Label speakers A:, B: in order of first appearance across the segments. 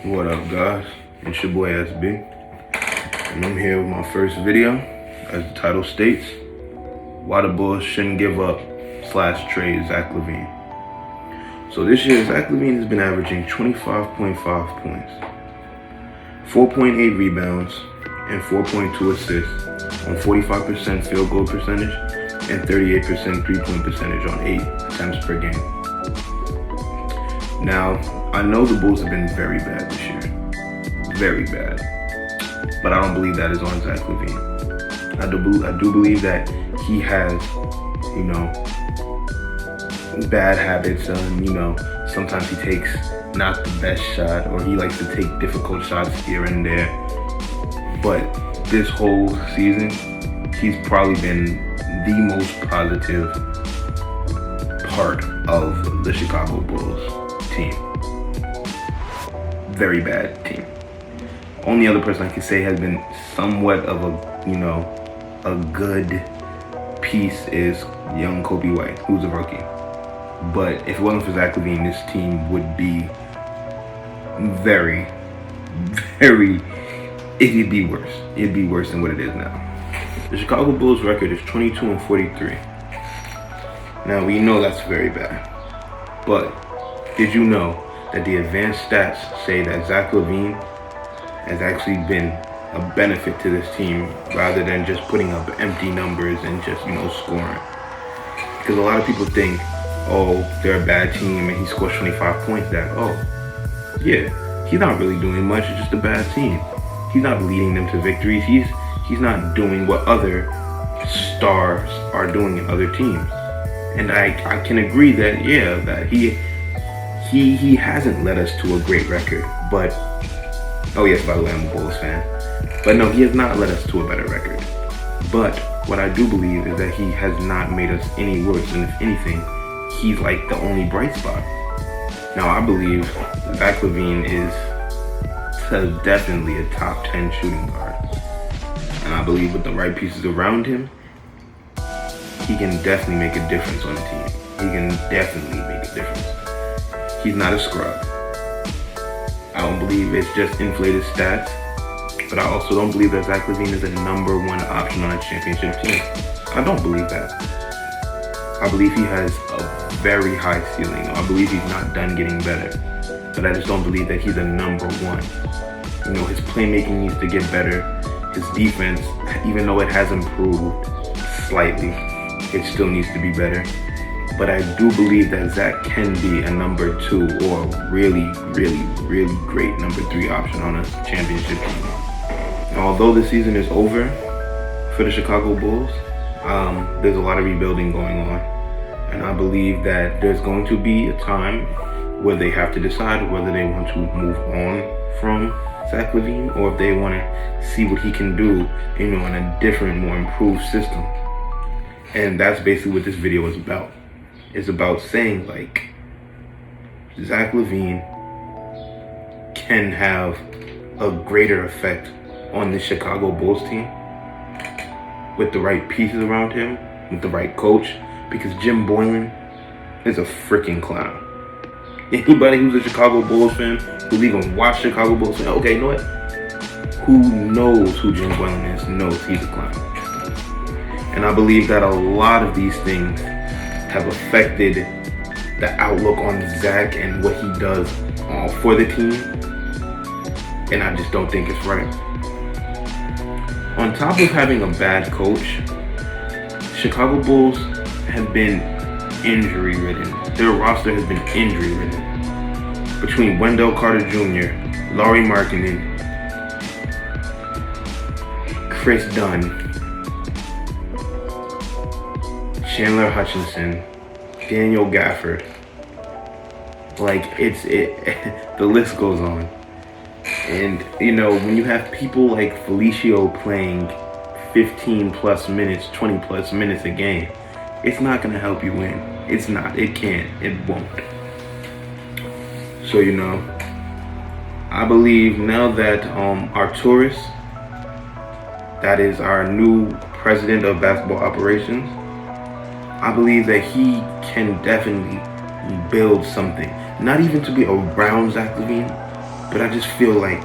A: What up, guys? It's your boy SB, and I'm here with my first video. As the title states, why the Bulls shouldn't give up / trade Zach Lavine. So this year, Zach Lavine has been averaging 25.5 points, 4.8 rebounds, and 4.2 assists on 45% field goal percentage and 38% three-point percentage on 8 attempts per game. Now, I know the Bulls have been very bad this year. Very bad. But I don't believe that is on Zach Lavine. I do believe that he has, bad habits. Sometimes he takes not the best shot, or he likes to take difficult shots here and there. But this whole season, he's probably been the most positive part of the Chicago Bulls team. Very bad team. Only other person I can say has been somewhat of a good piece is young Kobe White, who's a rookie. But if it wasn't for Zach Lavine, this team would be it'd be worse. It'd be worse than what it is now. The Chicago Bulls record is 22-43. Now we know that's very bad. But did you know that the advanced stats say that Zach Lavine has actually been a benefit to this team rather than just putting up empty numbers and just, scoring? Because a lot of people think, oh, they're a bad team and he scores 25 points, he's not really doing much, it's just a bad team. He's not leading them to victories. He's not doing what other stars are doing in other teams. And I can agree that, that he hasn't led us to a great record. But, oh yes, by the way, I'm a Bulls fan. But no, he has not led us to a better record. But what I do believe is that he has not made us any worse. And if anything, he's like the only bright spot. Now, I believe Zach Lavine is definitely a top 10 shooting guard. And I believe with the right pieces around him, he can definitely make a difference on the team. He can definitely make a difference. He's not a scrub. I don't believe it's just inflated stats, but I also don't believe that Zach Lavine is a number one option on a championship team. I don't believe that. I believe he has a very high ceiling. I believe he's not done getting better, but I just don't believe that he's a number one. His playmaking needs to get better. His defense, even though it has improved slightly, it still needs to be better. But I do believe that Zach can be a number 2 or really great number 3 option on a championship team. Now, although the season is over for the Chicago Bulls, there's a lot of rebuilding going on. And I believe that there's going to be a time where they have to decide whether they want to move on from Zach Lavine or if they want to see what he can do, in a different, more improved system. And that's basically what this video is about. It's about saying, Zach Lavine can have a greater effect on the Chicago Bulls team with the right pieces around him, with the right coach, because Jim Boylen is a freaking clown. Anybody who's a Chicago Bulls fan, who's even watched Chicago Bulls fan, okay, you know what? Who knows who Jim Boylen is, knows he's a clown. And I believe that a lot of these things have affected the outlook on Zach and what he does for the team. And I just don't think it's right. On top of having a bad coach, Chicago Bulls have been injury-ridden. Their roster has been injury-ridden. Between Wendell Carter Jr., Lauri Markkanen, Chris Dunn, Chandler Hutchinson, Daniel Gafford, the list goes on. And when you have people like Felicio playing 15 plus minutes, 20 plus minutes a game, it's not going to help you win. It's not. It can't. It won't. So, I believe now that Arturis, that is our new president of basketball operations, I believe that he can definitely build something. Not even to be around Zach Lavine, but I just feel like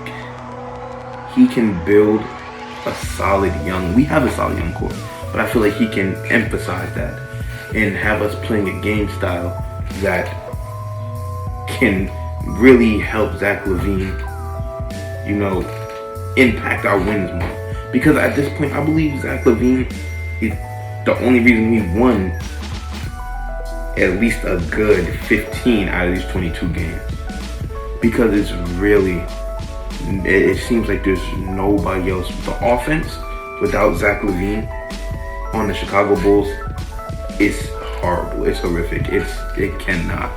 A: he can build a solid young. We have a solid young core, but I feel like he can emphasize that and have us playing a game style that can really help Zach Lavine, impact our wins more. Because at this point, I believe Zach Lavine is the only reason we won at least a good 15 out of these 22 games. Because it's really, it seems like there's nobody else. The offense without Zach Lavine on the Chicago Bulls is horrible. It's horrific. It cannot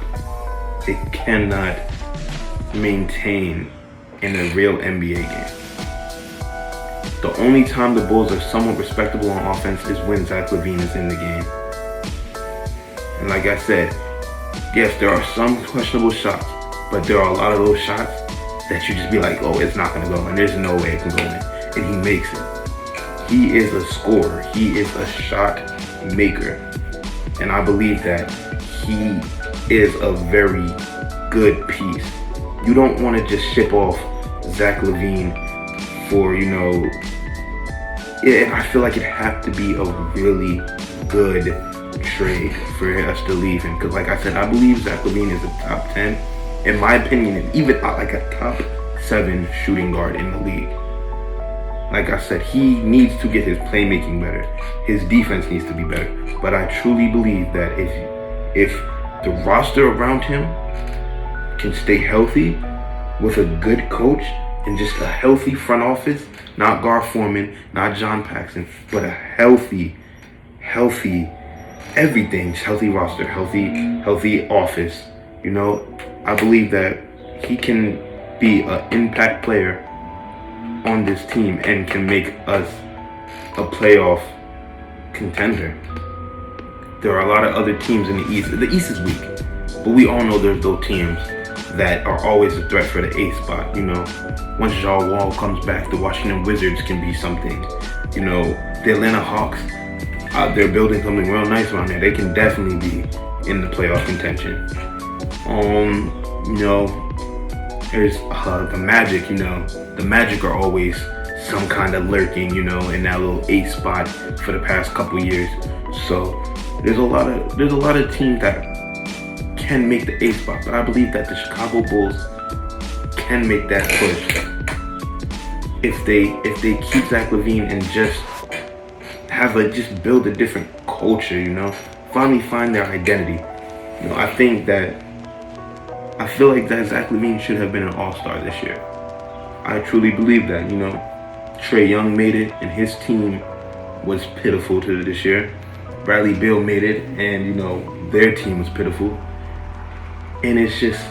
A: maintain in a real NBA game. The only time the Bulls are somewhat respectable on offense is when Zach Lavine is in the game. And like I said, yes, there are some questionable shots, but there are a lot of those shots that you just be like, oh, it's not going to go, and there's no way it can go in. And he makes it. He is a scorer. He is a shot maker. And I believe that he is a very good piece. You don't want to just ship off Zach Lavine for, I feel like it have to be a really good trade for us to leave him. Because like I said, I believe Zach Lavine is a top 10, in my opinion, and even like a top 7 shooting guard in the league. Like I said, he needs to get his playmaking better. His defense needs to be better. But I truly believe that if the roster around him can stay healthy with a good coach and just a healthy front office, not Gar Forman, not John Paxson, but a healthy everything, healthy roster, healthy office. I believe that he can be an impact player on this team and can make us a playoff contender. There are a lot of other teams in the East. The East is weak, but we all know there's those teams that are always a threat for the 8th spot. Once Jaw Wall comes back, the Washington Wizards can be something. The Atlanta Hawks, they're building something real nice around there. They can definitely be in the playoff contention. There's the Magic. The Magic are always some kind of lurking, in that little 8th spot for the past couple years. So there's a lot of teams that can make the 8th spot, but I believe that the Chicago Bulls can make that push if they keep Zach Lavine and just build a different culture, finally find their identity. I feel like that Zach Lavine should have been an all-star this year. I truly believe that. Trae Young made it, and his team was pitiful to this year. Bradley Beal made it, and their team was pitiful. And it's just,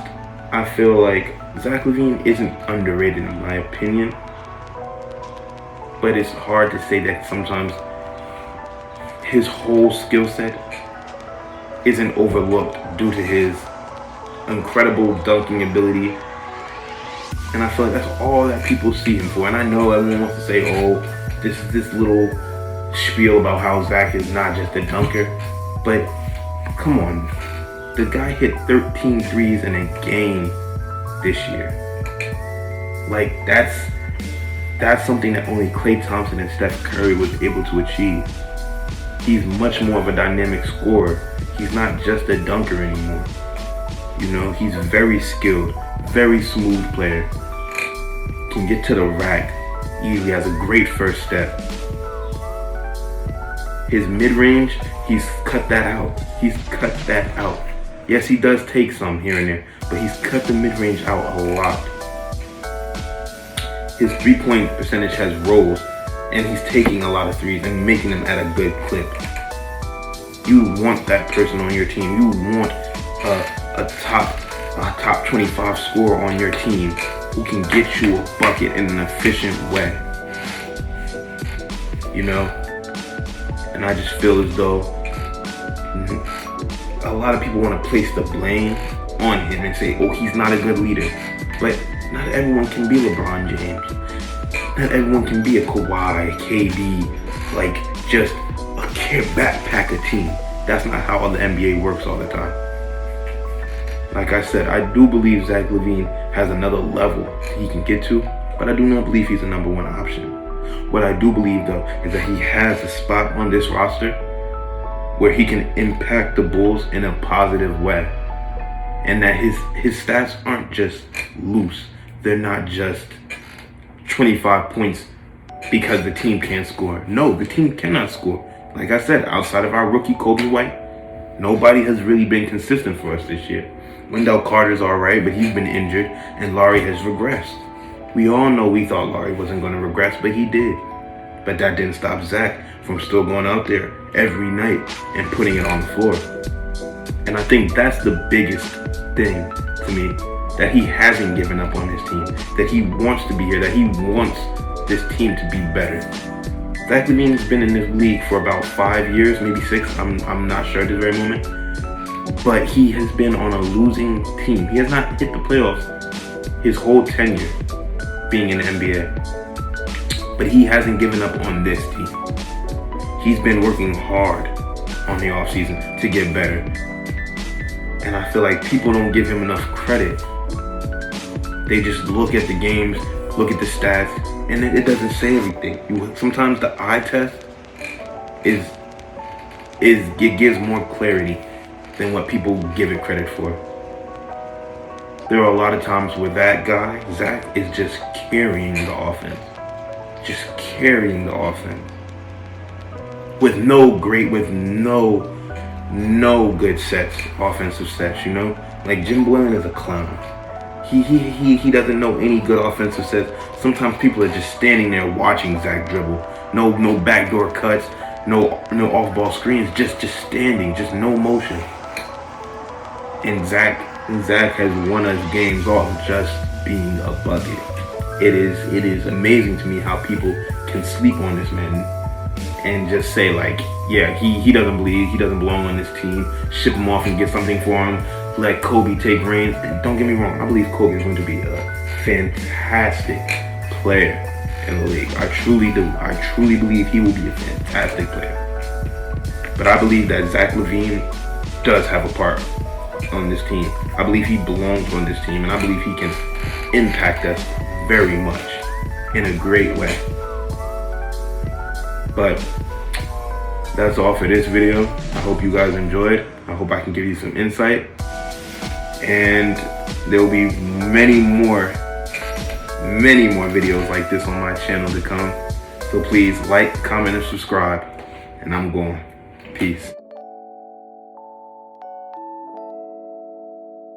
A: I feel like Zach Lavine isn't underrated in my opinion, but it's hard to say that sometimes his whole skill set isn't overlooked due to his incredible dunking ability. And I feel like that's all that people see him for. And I know everyone wants to say, oh, this little spiel about how Zach is not just a dunker, but come on. The guy hit 13 threes in a game this year. Like, that's something that only Klay Thompson and Steph Curry was able to achieve. He's much more of a dynamic scorer. He's not just a dunker anymore. He's very skilled, very smooth player. Can get to the rack easily, has a great first step. His mid-range, he's cut that out. Yes, he does take some here and there, but he's cut the mid-range out a lot. His three-point percentage has rose, and he's taking a lot of threes and making them at a good clip. You want that person on your team. You want a top 25 scorer on your team who can get you a bucket in an efficient way. And I just feel as though a lot of people want to place the blame on him and say, oh, he's not a good leader. But not everyone can be LeBron James. Not everyone can be a Kawhi, KD, like just a backpacker team. That's not how the NBA works all the time. Like I said, I do believe Zach Lavine has another level he can get to, but I do not believe he's the number one option. What I do believe, though, is that he has a spot on this roster where he can impact the Bulls in a positive way. And that his stats aren't just loose. They're not just 25 points because the team can't score. No, the team cannot score. Like I said, outside of our rookie Kobe White, nobody has really been consistent for us this year. Wendell Carter's alright, but he's been injured, and Laurie has regressed. We all know we thought Laurie wasn't going to regress, but he did. But that didn't stop Zach from still going out there every night and putting it on the floor. And I think that's the biggest thing to me, that he hasn't given up on his team, that he wants to be here, that he wants this team to be better. Zach Lavine's been in this league for about 5 years, maybe 6, I'm not sure at this very moment. But he has been on a losing team. He has not hit the playoffs his whole tenure being in the NBA. But he hasn't given up on this team. He's been working hard on the offseason to get better. And I feel like people don't give him enough credit. They just look at the games, look at the stats, and it doesn't say everything. Sometimes the eye test it gives more clarity than what people give it credit for. There are a lot of times where that guy, Zach, is just carrying the offense. Just carrying the offense. With no good sets, offensive sets, you know? Like Jim Blennon is a clown. He doesn't know any good offensive sets. Sometimes people are just standing there watching Zach dribble. No backdoor cuts, no off-ball screens, just standing, just no motion. And Zach has won us games off just being a bucket. It is amazing to me how people can sleep on this man and just say like, yeah, he doesn't belong on this team. Ship him off and get something for him. Let Kobe take reins. And don't get me wrong, I believe Kobe is going to be a fantastic player in the league. I truly do. I truly believe he will be a fantastic player. But I believe that Zach Lavine does have a part on this team. I believe he belongs on this team, and I believe he can impact us very much in a great way. But that's all for this video. I hope you guys enjoyed. I hope I can give you some insight. And there will be many more videos like this on my channel to come. So please like, comment, and subscribe. And I'm going. Peace.